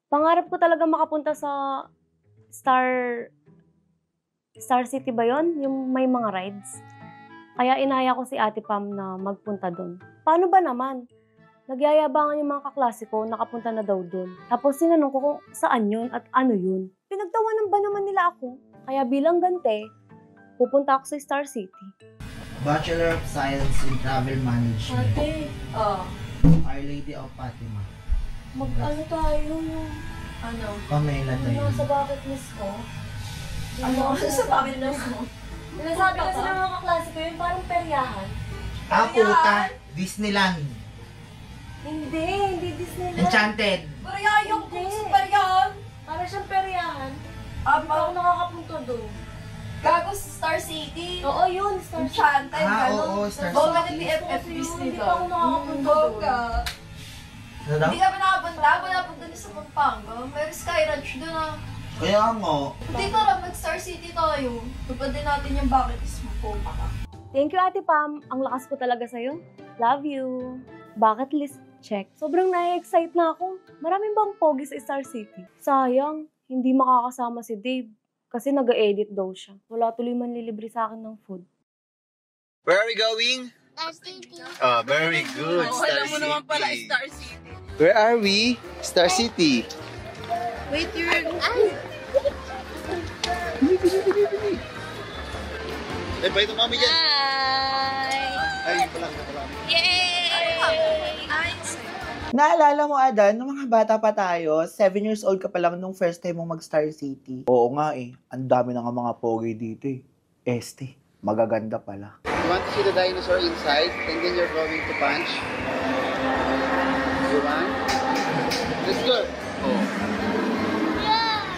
Pangarap ko talaga makapunta sa Star Star City ba yon? Yung may mga rides. Kaya inaya ko si Ate Pam na magpunta doon. Paano ba naman? Nagyayabangan yung mga kaklase ko, nakapunta na daw doon. Tapos sinanong ko kung saan yun at ano yun. Pinagtawanan ba naman nila ako? Kaya bilang gante, pupunta ako sa Star City. Bachelor of Science in Travel Management. Ate, Our Lady of Fatima. mag-ano tayo? Ano? Pamela tayo. Sa bucket list ko. Ano sa bucket list mo? Sinasabi kasi ng mga kaklase ko yun, parang peryahan. Puta! Disneyland. Hindi Disneyland. Enchanted. Peryahan yung kung sa peryahan. Para siyang peryahan. Hindi pa ako nakakapunta doon. Gago sa Star City. Oo, yun. Star City. Enchanted, gano'n. Oo, Star Boga City. ng BFF Hindi Disney pa ako nakakapunta doon. Boga. Ano daw? Hindi ka pa nakapunta. Wala punta din sa Pampanga. May Sky Ranch doon ah. Kaya nga. Hindi tara, mag-Star City tayo. Tupad din natin yung bucket list mo. Puta ka. Thank you, Ate Pam. Ang lakas ko talaga sa'yo. Love you. Bucket list check. Sobrang na-excite na ako. Maraming bang pogi sa Star City? Sayang, hindi makakasama si Dave. Kasi nag-edit daw siya. Wala tuloy man lilibre sa akin ng food. Where are we going? Star City. Oh, very good. Star Alam mo naman pala, City. Star City. Where are we? Star City. Wait, you're... Eh, bye to mami dyan. Hi! Ay, yun pala. Yay! Naalala mo, Adan, nung mga bata pa tayo, 7 years old ka pa lang nung first time mong mag-Star City. Oo nga eh. Ang dami na nga mga pogi dito eh. Magaganda pala. You want to see the dinosaur inside? And then you're going to punch? You want? Let's go.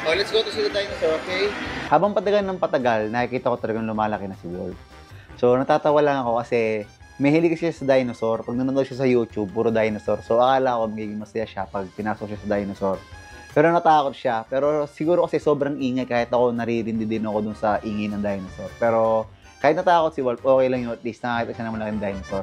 Oh, let's go to see the dinosaur, okay? Habang patagal ng patagal, nakikita ko talagang lumalaki na si Wolf. So, natatawa lang ako kasi may hilig siya sa dinosaur. Pag nanonood siya sa YouTube, puro dinosaur. So, akala ko magiging masaya siya pag pinasok siya sa dinosaur. Pero natakot siya. Pero siguro kasi sobrang ingay kahit ako naririndi din ako dun sa ingay ng dinosaur. Pero kahit natakot si Wolf, okay lang yun. At least nakakita siya ng malaking dinosaur.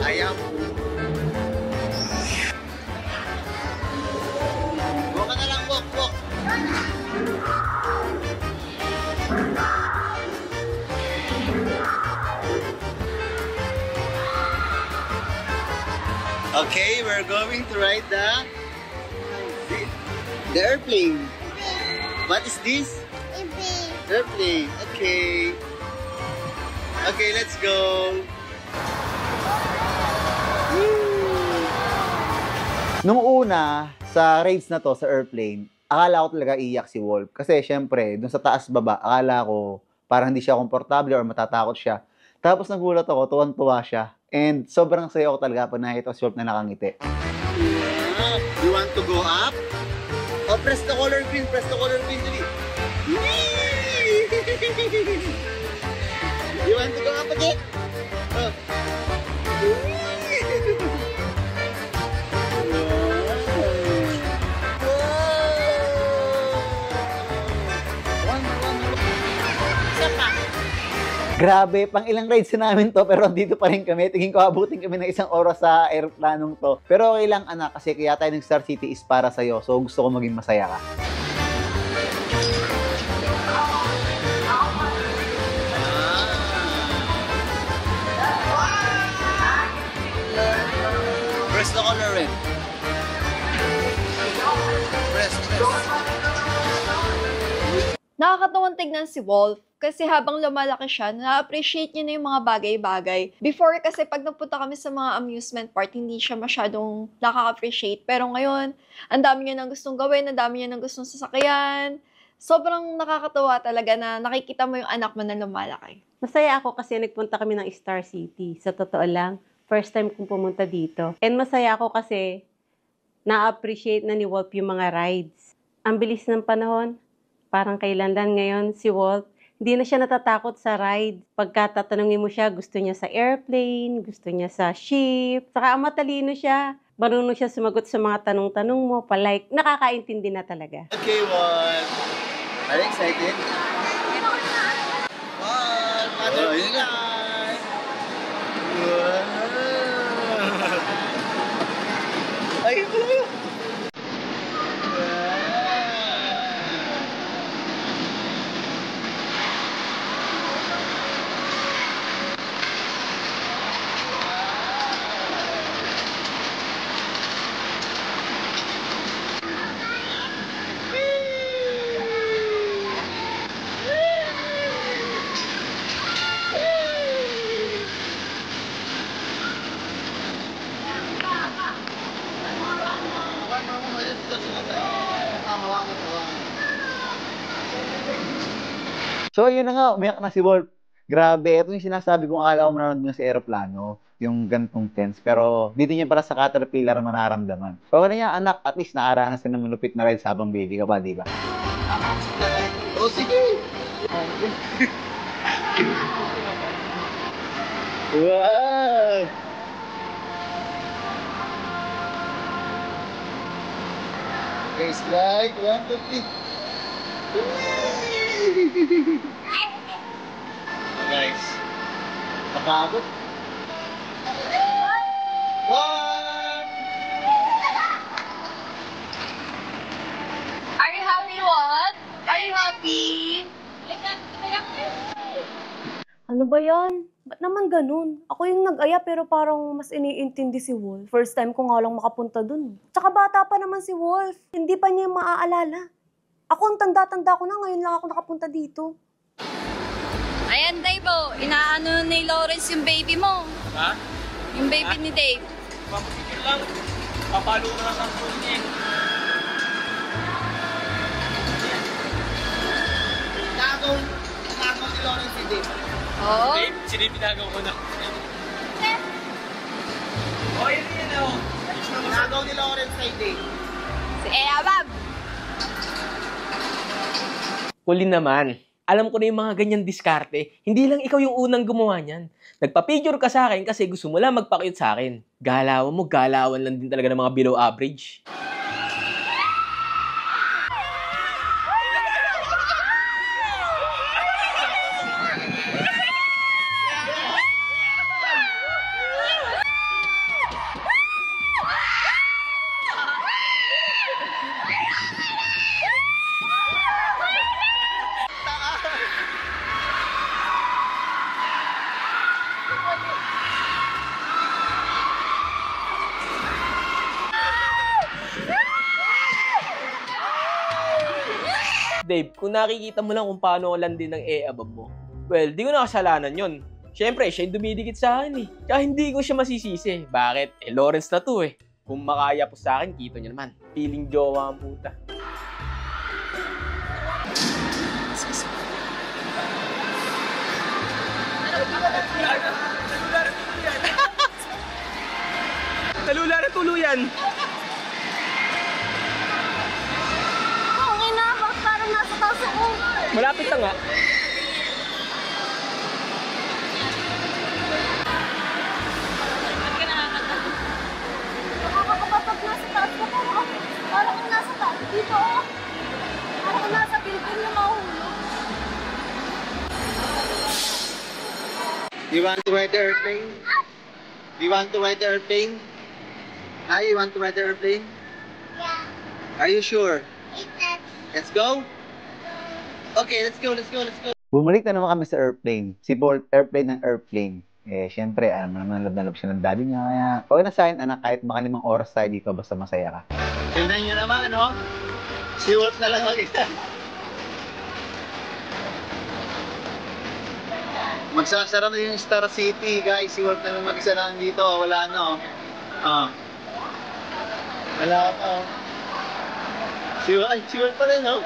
Ayam. Walk ka na lang, walk. Okay, we're going to ride the airplane. What is this? Airplane. Okay. Okay, let's go. Nung una, sa rides na to, sa airplane, akala ko talaga iiyak si Wolf. Kasi syempre, dun sa taas-baba, akala ko parang hindi siya komportable or matatakot siya. Tapos nagulat ako, tuwan-tuwa siya. And sobrang saya ko talaga pag nakita ko si Wolf na nakangiti. You want to go up? Oh, press the color pin. Press the color pin, dali. You want to go up again? Oh. Grabe, pang ilang rides na namin to, pero dito pa rin kami. Tingin ko abutin kami ng 1 oras sa aeroplanong to. Pero okay lang, anak, kasi kaya tayo ng Star City is para sa'yo. So gusto ko maging masaya ka. Press the color red. Press. Nakakatawang tignan si Wolf kasi habang lumalaki siya, na-appreciate niya na yung mga bagay-bagay. Before kasi pag napunta kami sa mga amusement park, hindi siya masyadong nakaka-appreciate. Pero ngayon, ang dami niya nang gustong gawin, ang dami niya nang gustong sasakyan. Sobrang nakakatawa talaga na nakikita mo yung anak mo na lumalaki. Masaya ako kasi nagpunta kami ng Star City. Sa totoo lang, first time kong pumunta dito. And masaya ako kasi na-appreciate na ni Wolf yung mga rides. Ang bilis ng panahon. Parang kailan lang ngayon si Wolf, hindi na siya natatakot sa ride. Pagka tatanungin mo siya, gusto niya sa airplane, gusto niya sa ship. Saka matalino siya. Marunong siya sumagot sa mga tanong-tanong mo, palike, nakakaintindi na talaga. Okay, Wolf. Are you excited? Wolf, mother pillar. Wow. Ay, wala. So, yun na nga, umiyak na si Wolf. Grabe, ito yung sinasabi kong akala ko manonood na sa aeroplano, yung gantong tense. Pero dito niya para sa Caterpillar manaramdaman. Okay na niya, anak, at least nakaranas ka ng malupit na ride habang baby ka pa, di ba? Oh, sige. Wow. Okay, slide. 1, 2, 3. Guys. Nakabot. 1. Are you happy, what? Are you happy? Ano ba yan? Ba't naman ganun? Ako yung nag-aya pero parang mas iniintindi si Wolf. First time ko nga lang makapunta dun. Tsaka bata pa naman si Wolf. Hindi pa niya maaalala. Ako ang tanda-tanda ko na, ngayon lang ako nakapunta dito. Ayan, Dave, oh. Inaano ni Lawrence yung baby mo. Ha? Yung baby ni Dave. Papapigil lang. Papalo na lang ang phone eh. Nagaw ni Lawrence si Dave. Oo. Dave, sinipinagaw ko na. Oh, yun oh. Nagaw ni Lawrence kay Dave. Si Ea, Bab. Huli naman. Alam ko na yung mga ganyan diskarte. Hindi lang ikaw yung unang gumawa niyan. Nagpa-picture ka sa akin kasi gusto mo lang magpa-cute sa akin. Galawan mo, galawan lang din talaga ng mga below average. Dave, kung nakikita mo lang kung paano ko landin ng e-above mo, well, di ko na kasalanan yun. Siyempre, siya yung dumidikit sa akin eh. Kaya hindi ko siya masisisi. Bakit? Lawrence na to eh. Kung makaya po sa akin, kito niya naman. Feeling jowa ang puta. Talula na tuluyan. Okay na, bakit parang nasa taas ako? Malapit na nga. Nakakapapag nasa taas ko, parang kung nasa taas. Dito, oh. Parang kung nasa building na mahulog. Do you want to ride the airplane? Do you want to ride the airplane? Ah, you want to ride the airplane? Yeah. Are you sure? Let's go? Okay, let's go. Bumalik na naman kami sa airplane. Si Bolt, airplane ng airplane. Eh, syempre, alam mo naman, love siya ng daddy niya. Kaya, okay na sa akin, anak, kahit baka 5 oras tayo dito, basta masaya ka. Tignan nyo naman, no? Si Wolf na lang mag-isa. Magsasara na yung Star City, guys. Si Wolf na lang mag-isa lang dito. Wala na, oh. Wala pa, oh. Si Wolf pa rin, oh.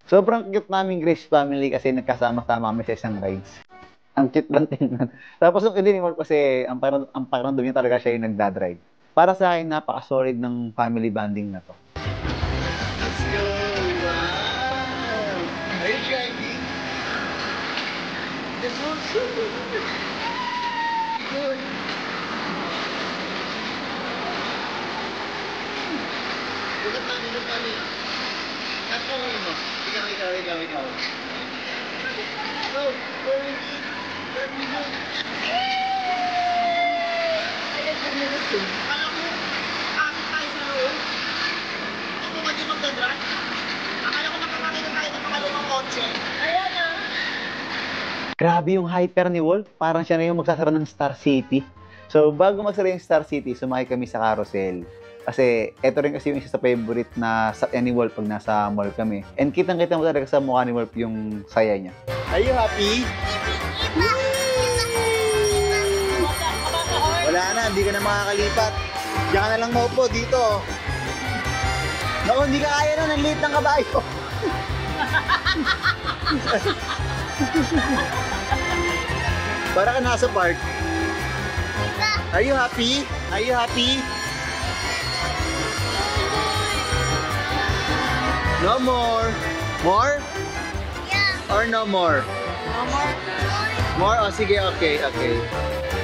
Sobrang cute namin Grace family kasi nagkasama-sama kami sa isang rides. Ang cute lang tingnan. Tapos yung ni Wolf kasi ang pakiramdam niya talaga siya yung nagdadrive. para sa akin, napaka-solid ng family bonding na to. Let's go! Wow! Are you driving? This one's so good. Good. Look at mommy, look at mommy. Ako mo. Ikaw. Go, very good. Very good. Akala ko, akin tayo sa loob. Ako ba di magdadrive? Akala ko nakakakita tayo ng mga lumang kotse. Ayan ah. Grabe yung hyper ni Wolf. Parang siya na yung magsasara ng Star City. So, bago magsara yung Star City, sumakay kami sa carousel. Kasi, eto rin kasi yung isa sa favorite na ni Wolf pag nasa mall kami. And kitang-kita mo talaga sa mukha ni Wolf yung saya niya. Are you happy? Wala na, hindi ka na makakalipat. Diyan ka na lang maupo dito. Naku, hindi ka kaya nun, ang liit ng kabayo. Para ka nasa park. Are you happy? Are you happy? No more. More? Yeah. Or no more? No more. More? O sige, okay.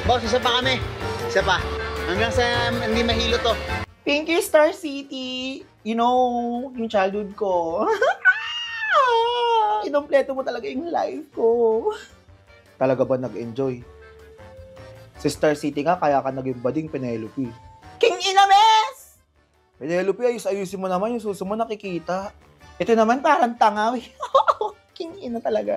Boss, isa pa kami. Isa pa. Hanggang sa hindi mahilo to. Thank you, Star City. You know, yung childhood ko. Inompleto mo talaga yung life ko. Talaga ba nag-enjoy? Si Star City nga, kaya ka naging bading Penelope. King Inames! Penelope, ayusin mo naman yung suso mo nakikita. Ito naman parang tanga. King Ina talaga.